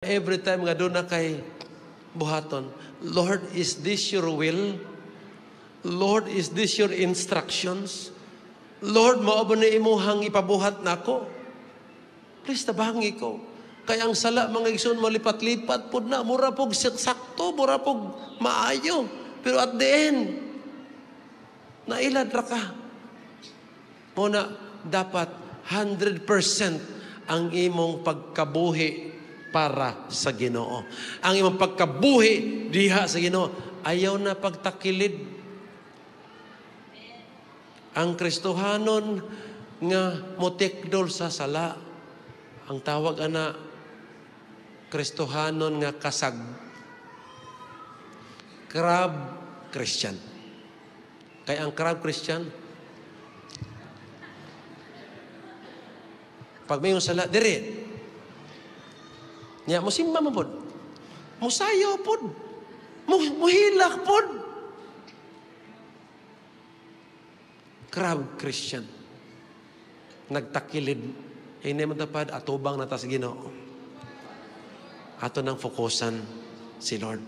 Every time nga doon na kay buhaton, Lord, is this your will? Lord, is this your instructions? Lord, mao ba ni imuhang ipabuhat nako? Please tabangi ko. Kaya ang sala mga igsoon malipat-lipat pud na, mura pog sakto, mura pog maayo. Pero at the end, nailad ra ka. Muna, dapat 100% ang imong pagkabuhi para sa Ginoo. Ang imong pagkabuhi diha sa Ginoo, ayaw na pagtakilid. Ang Kristohanon nga motekdol sa sala, ang tawag ana Kristohanon nga kasag, crab Christian. Kaya ang crab Christian, pag may sala dire, niya musimba mo pod, musayo pod, muhilak pod. Crab Christian. Nagtakilid. Hindi mo tapad, atubang na tas Ginoo. Ato nang fokusan si Lord.